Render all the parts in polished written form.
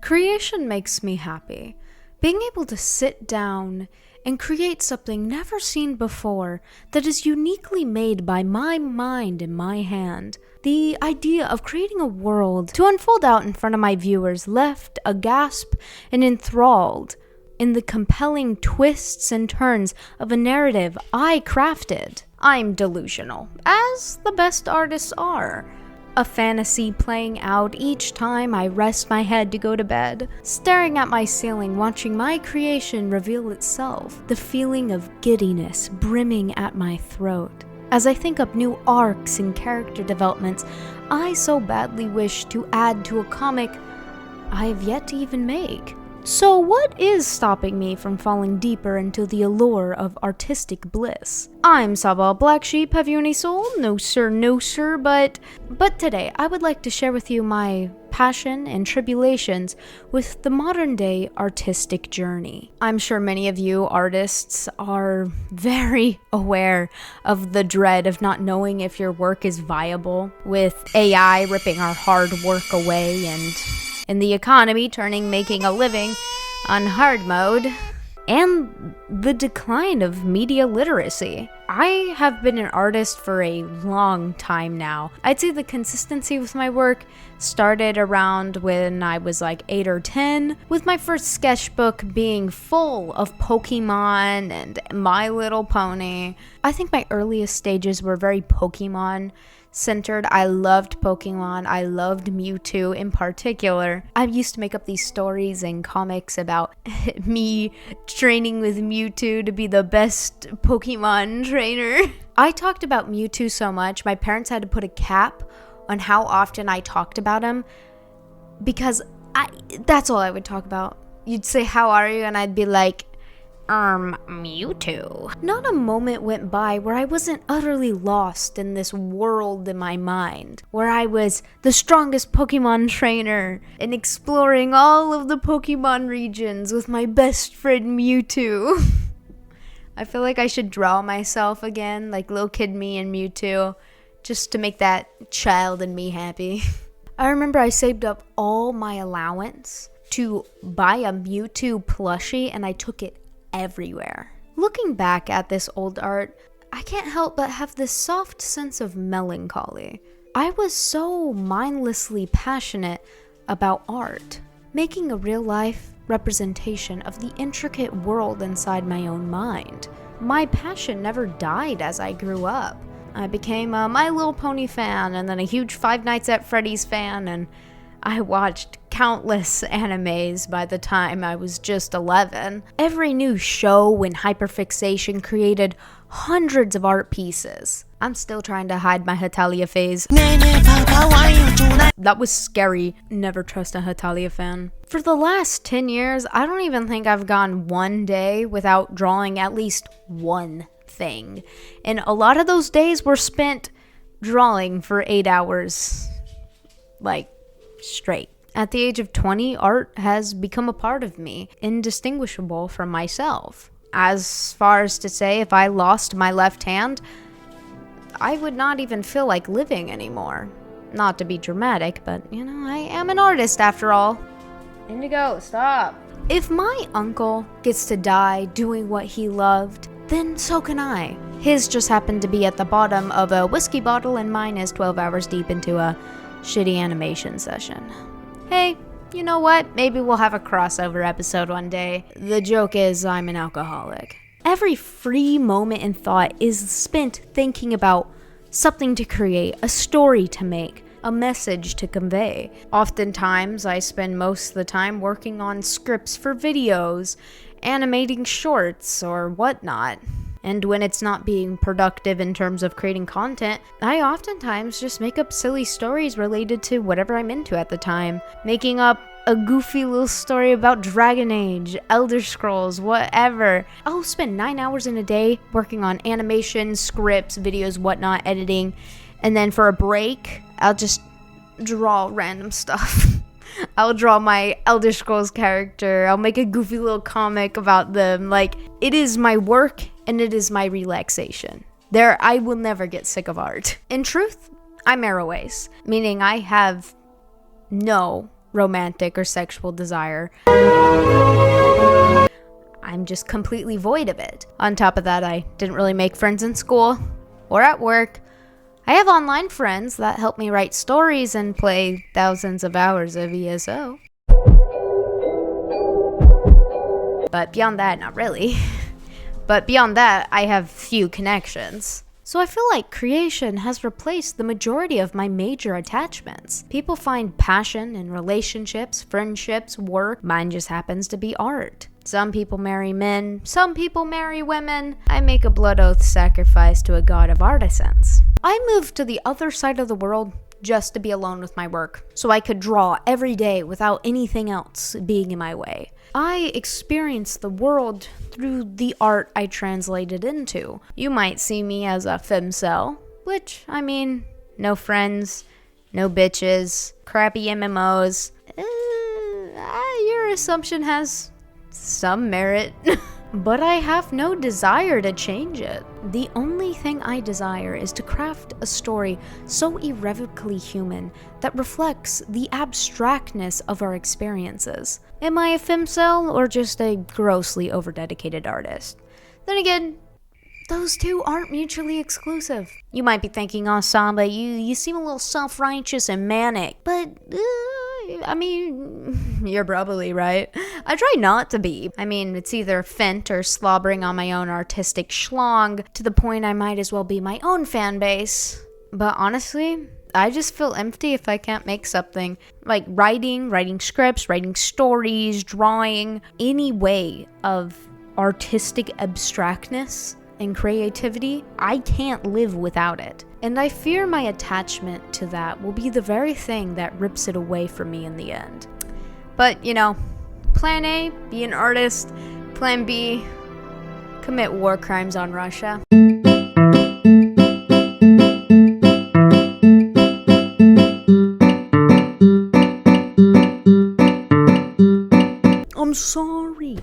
Creation makes me happy. Being able to sit down and create something never seen before that is uniquely made by my mind and my hand. The idea of creating a world to unfold out in front of my viewers left aghast and enthralled in the compelling twists and turns of a narrative I crafted. I'm delusional, as the best artists are. A fantasy playing out each time I rest my head to go to bed, staring at my ceiling, watching my creation reveal itself, the feeling of giddiness brimming at my throat. As I think up new arcs and character developments, I so badly wish to add to a comic I have yet to even make. So what is stopping me from falling deeper into the allure of artistic bliss? I'm Saba Black Sheep. Have you any soul? No sir, but today I would like to share with you my passion and tribulations with the modern day artistic journey. I'm sure many of you artists are very aware of the dread of not knowing if your work is viable, with AI ripping our hard work away and in the economy turning making a living on hard mode, and the decline of media literacy. I have been an artist for a long time now. I'd say the consistency with my work started around when I was like 8 or 10, with my first sketchbook being full of Pokemon and My Little Pony. I think my earliest stages were very Pokemon centered. I loved Pokemon. I loved Mewtwo in particular. I used to make up these stories and comics about me training with Mewtwo to be the best Pokemon trainer. I talked about Mewtwo so much, my parents had to put a cap on how often I talked about him, because that's all I would talk about. You'd say, "How are you?" and I'd be like, Mewtwo. Not a moment went by where I wasn't utterly lost in this world in my mind, where I was the strongest Pokemon trainer and exploring all of the Pokemon regions with my best friend Mewtwo. I feel like I should draw myself again, like little kid me and Mewtwo, just to make that child in me happy. I remember I saved up all my allowance to buy a Mewtwo plushie, and I took it everywhere. Looking back at this old art, I can't help but have this soft sense of melancholy. I was so mindlessly passionate about art, making a real-life representation of the intricate world inside my own mind. My passion never died as I grew up. I became a My Little Pony fan, and then a huge Five Nights at Freddy's fan, and I watched countless animes by the time I was just 11. Every new show and hyperfixation created hundreds of art pieces. I'm still trying to hide my Hetalia phase. That was scary. Never trust a Hetalia fan. For the last 10 years, I don't even think I've gone one day without drawing at least one thing. And a lot of those days were spent drawing for 8 hours. Like, straight. At the age of 20, art has become a part of me, indistinguishable from myself. As far as to say, if I lost my left hand, I would not even feel like living anymore. Not to be dramatic, but, I am an artist after all. Indigo, stop. If my uncle gets to die doing what he loved, then so can I. His just happened to be at the bottom of a whiskey bottle, and mine is 12 hours deep into a shitty animation session. Hey, you know what? Maybe we'll have a crossover episode one day. The joke is I'm an alcoholic. Every free moment and thought is spent thinking about something to create, a story to make, a message to convey. Oftentimes, I spend most of the time working on scripts for videos, animating shorts, or whatnot. And when it's not being productive in terms of creating content, I oftentimes just make up silly stories related to whatever I'm into at the time. Making up a goofy little story about Dragon Age, Elder Scrolls, whatever. I'll spend 9 hours in a day working on animation, scripts, videos, whatnot, editing. And then for a break, I'll just draw random stuff. I'll draw my Elder Scrolls character. I'll make a goofy little comic about them. Like, it is my work and it is my relaxation. I will never get sick of art. In truth, I'm Arroways, meaning I have no romantic or sexual desire. I'm just completely void of it. On top of that, I didn't really make friends in school or at work. I have online friends that help me write stories and play thousands of hours of ESO. But beyond that, not really. But beyond that, I have few connections. So I feel like creation has replaced the majority of my major attachments. People find passion in relationships, friendships, work. Mine just happens to be art. Some people marry men, some people marry women. I make a blood oath sacrifice to a god of artisans. I moved to the other side of the world just to be alone with my work, so I could draw every day without anything else being in my way. I experienced the world through the art I translated into. You might see me as a femcel, which, I mean, no friends, no bitches, crappy MMOs. Your assumption has some merit. But I have no desire to change it. The only thing I desire is to craft a story so irrevocably human that reflects the abstractness of our experiences. Am I a femcel or just a grossly overdedicated artist? Then again, those two aren't mutually exclusive. You might be thinking, oh, Samba, you seem a little self-righteous and manic. But, I mean, you're probably right. I try not to be. I mean, it's either fent or slobbering on my own artistic schlong to the point I might as well be my own fan base. But honestly, I just feel empty if I can't make something. Like writing scripts, writing stories, drawing, any way of artistic abstractness and creativity, I can't live without it. And I fear my attachment to that will be the very thing that rips it away from me in the end. But, you know, plan A, be an artist. Plan B, commit war crimes on Russia. I'm sorry.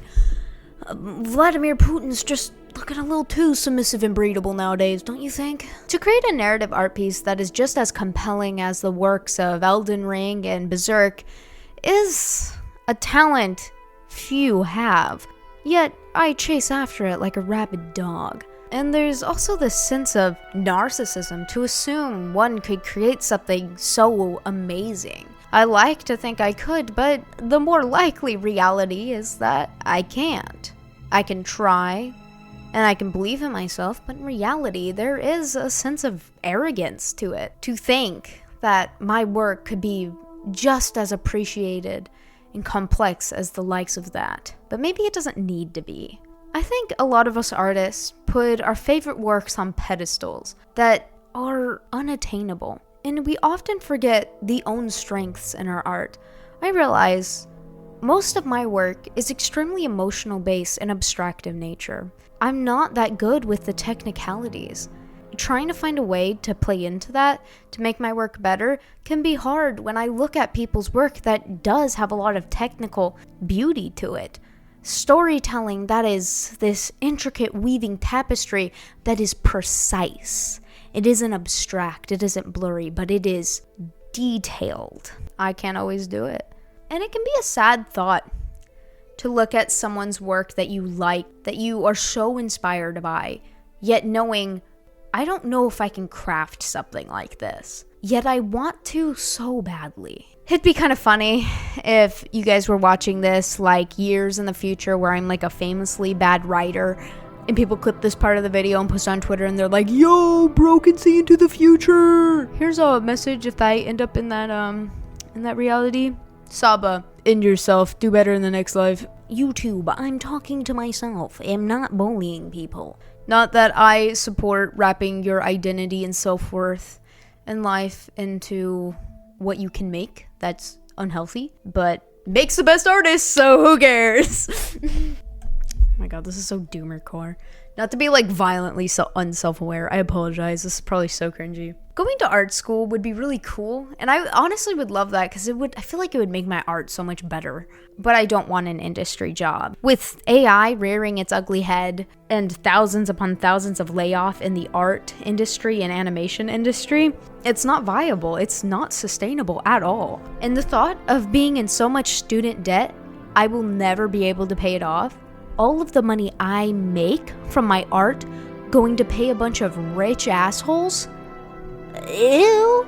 Vladimir Putin's just looking a little too submissive and breedable nowadays, don't you think? To create a narrative art piece that is just as compelling as the works of Elden Ring and Berserk is a talent few have. Yet, I chase after it like a rabid dog. And there's also this sense of narcissism to assume one could create something so amazing. I like to think I could, but the more likely reality is that I can't. I can try, and I can believe in myself, but in reality, there is a sense of arrogance to it. To think that my work could be just as appreciated and complex as the likes of that. But maybe it doesn't need to be. I think a lot of us artists put our favorite works on pedestals that are unattainable. And we often forget the own strengths in our art. I realize most of my work is extremely emotional based and abstract in nature. I'm not that good with the technicalities. Trying to find a way to play into that, to make my work better, can be hard when I look at people's work that does have a lot of technical beauty to it. Storytelling that is this intricate weaving tapestry that is precise. It isn't abstract, it isn't blurry, but it is detailed. I can't always do it. And it can be a sad thought to look at someone's work that you like, that you are so inspired by, yet knowing, I don't know if I can craft something like this. Yet I want to so badly. It'd be kind of funny if you guys were watching this like years in the future where I'm like a famously bad writer and people clip this part of the video and post it on Twitter and they're like, yo, bro can see into the future. Here's a message if I end up in that reality. Saba, end yourself, do better in the next life. YouTube, I'm talking to myself. I'm not bullying people. Not that I support wrapping your identity and self-worth in life into what you can make. That's unhealthy, but makes the best artist, so who cares? Oh my god. god, this is so doomer core. Not to be like violently unself-aware. I apologize. This is probably so cringy. Going to art school would be really cool, and I honestly would love that because I feel like it would make my art so much better. But I don't want an industry job. With AI rearing its ugly head and thousands upon thousands of layoff in the art industry and animation industry, it's not viable. It's not sustainable at all. And the thought of being in so much student debt, I will never be able to pay it off. All of the money I make from my art going to pay a bunch of rich assholes? Ew.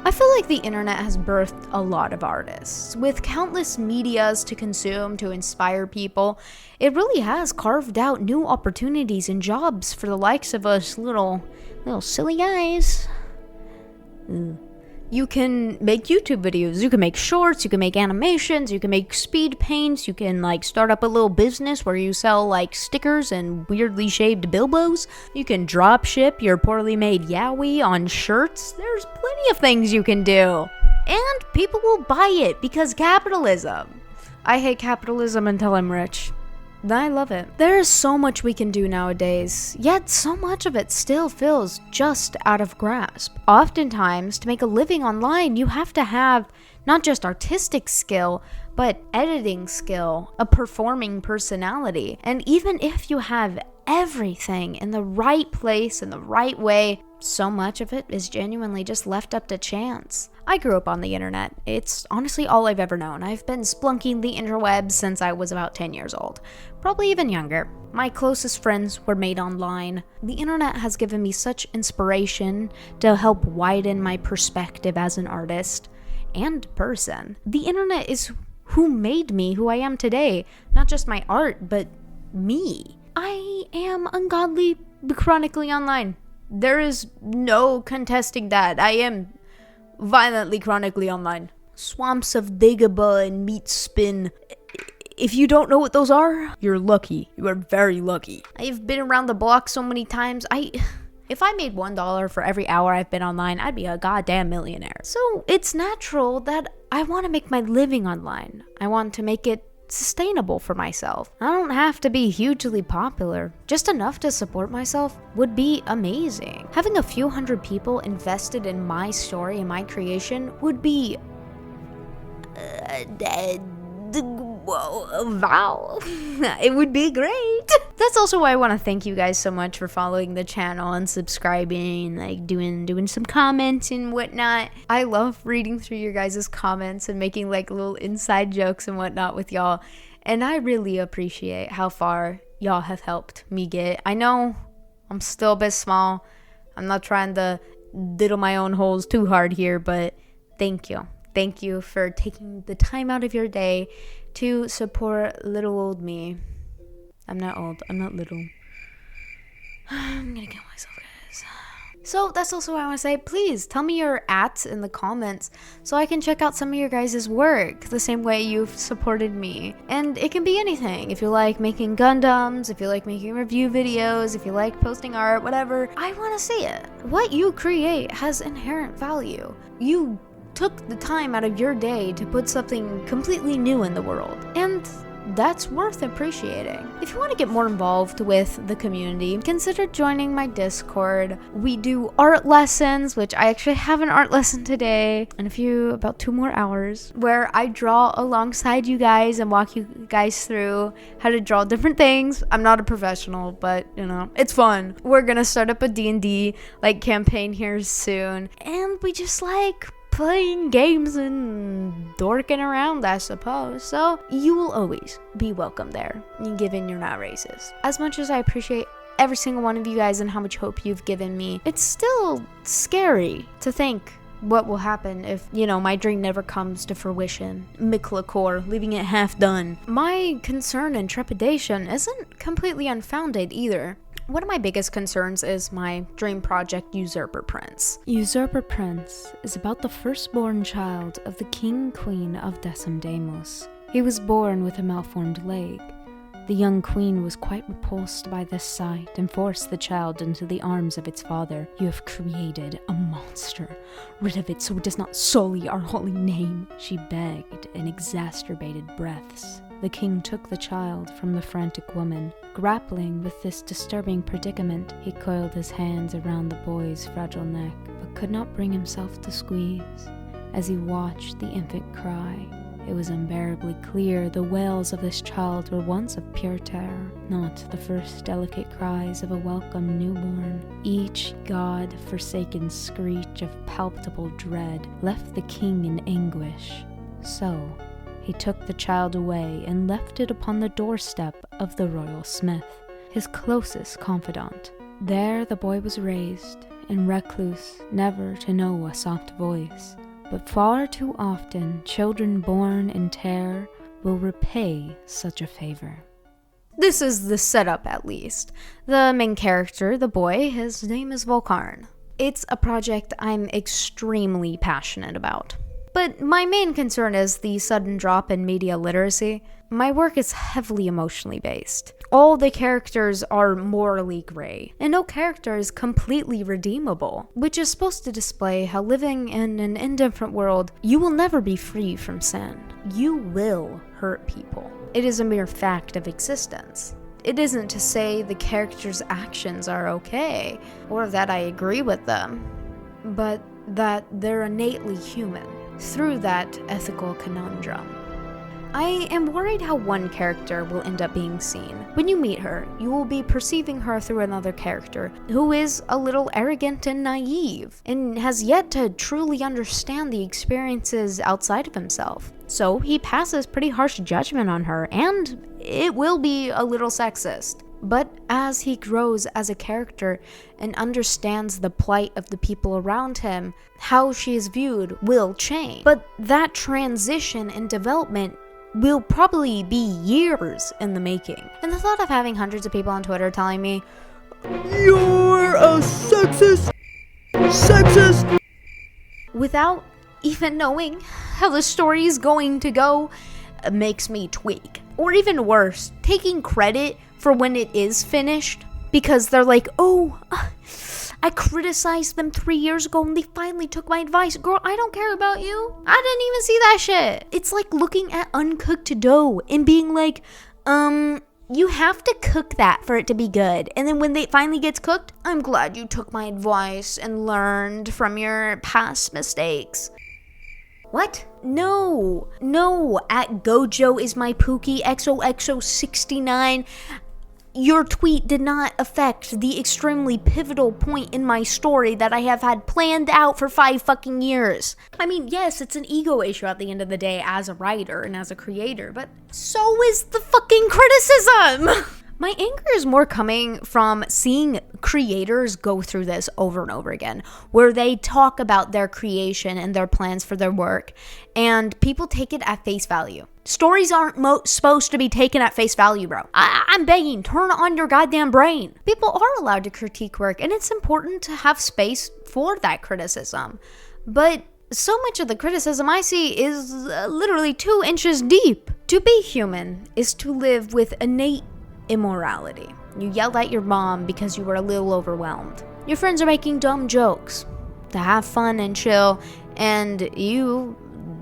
I feel like the internet has birthed a lot of artists. With countless medias to consume to inspire people, it really has carved out new opportunities and jobs for the likes of us little silly guys. You can make YouTube videos, you can make shorts, you can make animations, you can make speed paints, you can like start up a little business where you sell like stickers and weirdly shaped Bilbos. You can drop ship your poorly made yaoi on shirts. There's plenty of things you can do. And people will buy it because capitalism. I hate capitalism until I'm rich. I love it. There is so much we can do nowadays, yet so much of it still feels just out of grasp. Oftentimes, to make a living online, you have to have not just artistic skill, but editing skill, a performing personality. And even if you have everything in the right place, in the right way, so much of it is genuinely just left up to chance. I grew up on the internet. It's honestly all I've ever known. I've been splunking the interwebs since I was about 10 years old. Probably even younger. My closest friends were made online. The internet has given me such inspiration to help widen my perspective as an artist and person. The internet is who made me who I am today. Not just my art, but me. I am ungodly chronically online. There is no contesting that. I am violently chronically online. Swamps of Dagobah and Meat Spin. If you don't know what those are, you're lucky. You are very lucky. I've been around the block so many times. If I made $1 for every hour I've been online, I'd be a goddamn millionaire. So it's natural that I want to make my living online. I want to make it sustainable for myself. I don't have to be hugely popular. Just enough to support myself would be amazing. Having a few hundred people invested in my story and my creation would be wow. It would be great. That's also why I want to thank you guys so much for following the channel and subscribing, like doing some comments and whatnot. I love reading through your guys' comments and making like little inside jokes and whatnot with y'all. And I really appreciate how far y'all have helped me get. I know I'm still a bit small. I'm not trying to diddle my own holes too hard here, but thank you. Thank you for taking the time out of your day to support little old me. I'm not old. I'm not little. I'm gonna kill myself, guys. So that's also what I want to say. Please tell me your ats in the comments so I can check out some of your guys' work the same way you've supported me. And it can be anything. If you like making Gundams, if you like making review videos, if you like posting art, whatever, I want to see it. What you create has inherent value. You took the time out of your day to put something completely new in the world, and that's worth appreciating. If you want to get more involved with the community, consider joining my Discord. We do art lessons, which I actually have an art lesson today in about 2 more hours, where I draw alongside you guys and walk you guys through how to draw different things. I'm not a professional, but you know, it's fun. We're gonna start up a D&D like campaign here soon, and we just like playing games and dorking around, I suppose. So you will always be welcome there, given you're not racist. As much as I appreciate every single one of you guys and how much hope you've given me, it's still scary to think what will happen if, my dream never comes to fruition. Miklakor, leaving it half done. My concern and trepidation isn't completely unfounded either. One of my biggest concerns is my dream project, Usurper Prince. Usurper Prince is about the firstborn child of the king-queen of Decimdemos. He was born with a malformed leg. The young queen was quite repulsed by this sight and forced the child into the arms of its father. "You have created a monster. Rid of it so it does not sully our holy name," she begged in exacerbated breaths. the king took the child from the frantic woman. Grappling with this disturbing predicament, he coiled his hands around the boy's fragile neck, but could not bring himself to squeeze. As he watched the infant cry, it was unbearably clear the wails of this child were once of pure terror, not the first delicate cries of a welcome newborn. Each God-forsaken screech of palpable dread left the king in anguish. So, he took the child away and left it upon the doorstep of the royal smith, his closest confidant. There the boy was raised, and recluse, never to know a soft voice. But far too often, children born in terror will repay such a favor. This is the setup, at least. The main character, the boy, his name is Volkarn. It's a project I'm extremely passionate about. But my main concern is the sudden drop in media literacy. My work is heavily emotionally based. All the characters are morally gray, and no character is completely redeemable, which is supposed to display how living in an indifferent world, you will never be free from sin. You will hurt people. It is a mere fact of existence. It isn't to say the character's actions are okay, or that I agree with them, but that they're innately human. Through that ethical conundrum. I am worried how one character will end up being seen. When you meet her, you will be perceiving her through another character who is a little arrogant and naive, and has yet to truly understand the experiences outside of himself. So he passes pretty harsh judgment on her, and it will be a little sexist. But as he grows as a character and understands the plight of the people around him, how she is viewed will change. But that transition and development will probably be years in the making. And the thought of having hundreds of people on Twitter telling me, "You're a sexist, without even knowing how the story is going to go, makes me tweak. Or even worse, taking credit for when it is finished, because they're like, oh, I criticized them 3 years ago and they finally took my advice. Girl, I don't care about you. I didn't even see that shit. It's like looking at uncooked dough and being like, you have to cook that for it to be good. And then when it finally gets cooked, I'm glad you took my advice and learned from your past mistakes. What? No, at Gojo is my Pookie XOXO69. Your tweet did not affect the extremely pivotal point in my story that I have had planned out for 5 fucking years. I mean, yes, it's an ego issue at the end of the day as a writer and as a creator, but so is the fucking criticism! My anger is more coming from seeing creators go through this over and over again, where they talk about their creation and their plans for their work, and people take it at face value. Stories aren't supposed to be taken at face value, bro. I'm begging, turn on your goddamn brain. People are allowed to critique work, and it's important to have space for that criticism. But so much of the criticism I see is literally 2 inches deep. To be human is to live with innate immorality. You yelled at your mom because you were a little overwhelmed. Your friends are making dumb jokes to have fun and chill, and you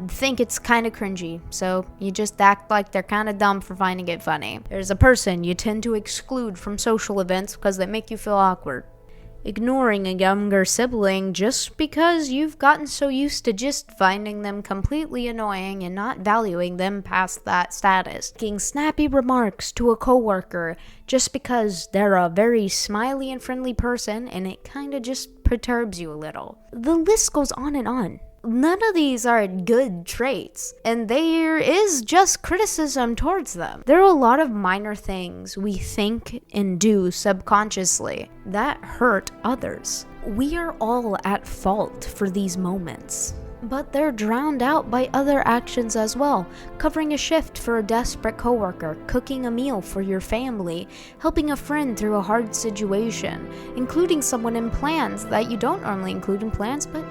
think it's kind of cringy, so you just act like they're kind of dumb for finding it funny. There's a person you tend to exclude from social events because they make you feel awkward. Ignoring a younger sibling just because you've gotten so used to just finding them completely annoying and not valuing them past that status. Making snappy remarks to a coworker just because they're a very smiley and friendly person and it kind of just perturbs you a little. The list goes on and on. None of these are good traits, and there is just criticism towards them. There are a lot of minor things we think and do subconsciously that hurt others. We are all at fault for these moments, but they're drowned out by other actions as well. Covering a shift for a desperate coworker, cooking a meal for your family, helping a friend through a hard situation, including someone in plans that you don't normally include in plans, but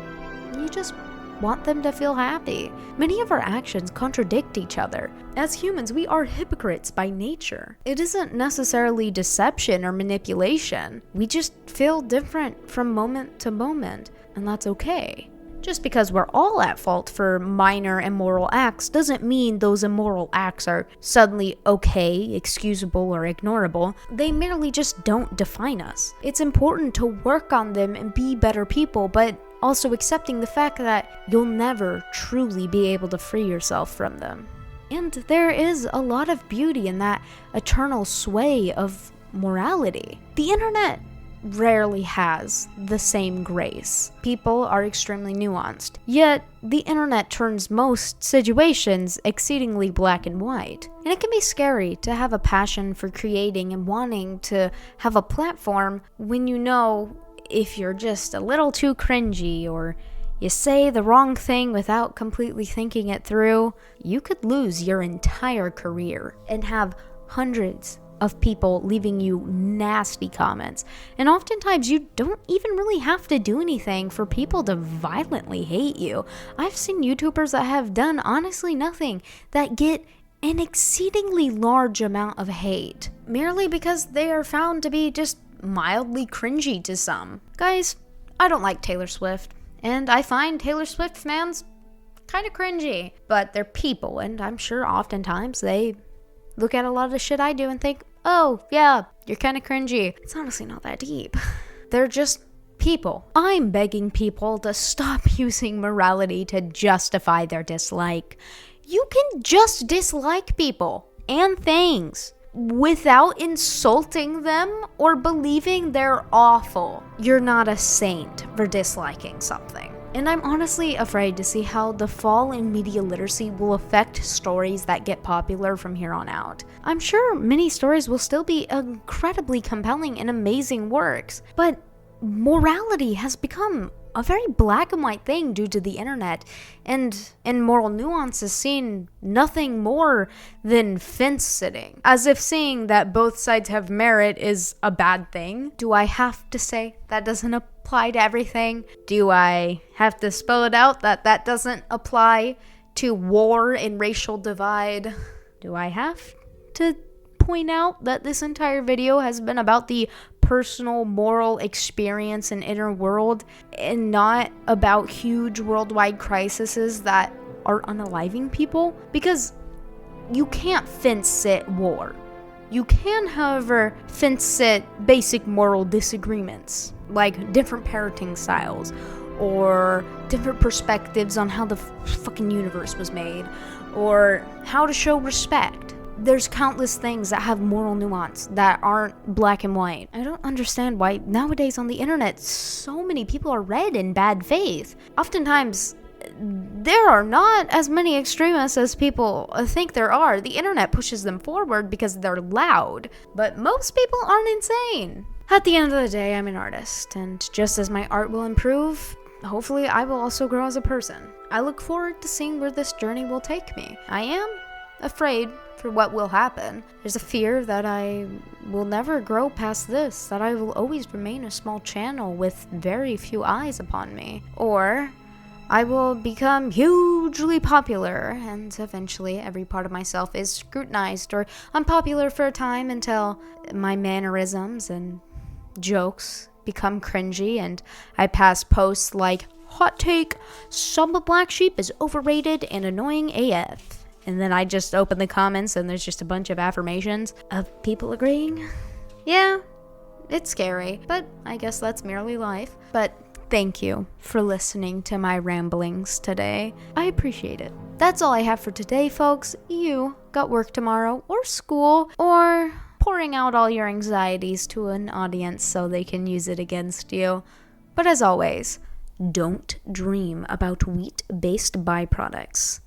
you just want them to feel happy. Many of our actions contradict each other. As humans, we are hypocrites by nature. It isn't necessarily deception or manipulation. We just feel different from moment to moment, and that's okay. Just because we're all at fault for minor immoral acts doesn't mean those immoral acts are suddenly okay, excusable, or ignorable. They merely just don't define us. It's important to work on them and be better people, but also accepting the fact that you'll never truly be able to free yourself from them. And there is a lot of beauty in that eternal sway of morality. The internet rarely has the same grace. People are extremely nuanced, yet the internet turns most situations exceedingly black and white. And it can be scary to have a passion for creating and wanting to have a platform when you know if you're just a little too cringy or you say the wrong thing without completely thinking it through, you could lose your entire career and have hundreds of people leaving you nasty comments. And oftentimes you don't even really have to do anything for people to violently hate you. I've seen YouTubers that have done honestly nothing that get an exceedingly large amount of hate merely because they are found to be just mildly cringy to some. Guys, I don't like Taylor Swift, and I find Taylor Swift fans kind of cringy, but they're people, and I'm sure oftentimes they look at a lot of the shit I do and think, oh, yeah, you're kind of cringy. It's honestly not that deep. They're just people. I'm begging people to stop using morality to justify their dislike. You can just dislike people and things without insulting them or believing they're awful. You're not a saint for disliking something. And I'm honestly afraid to see how the fall in media literacy will affect stories that get popular from here on out. I'm sure many stories will still be incredibly compelling and amazing works, but morality has become a very black and white thing due to the internet, and moral nuance is seen nothing more than fence sitting, as if seeing that both sides have merit is a bad thing. Do I have to say that doesn't apply to everything? Do I have to spell it out that that doesn't apply to war and racial divide? Do I have to point out that this entire video has been about the personal moral experience and inner world and not about huge worldwide crises that are unaliving people? Because you can't fence sit war. You can, however, fence sit basic moral disagreements, like different parenting styles or different perspectives on how the fucking universe was made, or how to show respect. There's countless things that have moral nuance that aren't black and white. I don't understand why nowadays on the internet so many people are read in bad faith. Oftentimes, there are not as many extremists as people think there are. The internet pushes them forward because they're loud, but most people aren't insane. At the end of the day, I'm an artist, and just as my art will improve, hopefully I will also grow as a person. I look forward to seeing where this journey will take me. I am afraid for what will happen. There's a fear that I will never grow past this, that I will always remain a small channel with very few eyes upon me. Or I will become hugely popular, and eventually every part of myself is scrutinized or unpopular for a time until my mannerisms and jokes become cringy and I pass posts like, hot take, some black sheep is overrated and annoying AF. And then I just open the comments and there's just a bunch of affirmations of people agreeing. Yeah, it's scary, but I guess that's merely life. But thank you for listening to my ramblings today. I appreciate it. That's all I have for today, folks. You got work tomorrow, or school, or pouring out all your anxieties to an audience so they can use it against you. But as always, don't dream about wheat-based byproducts.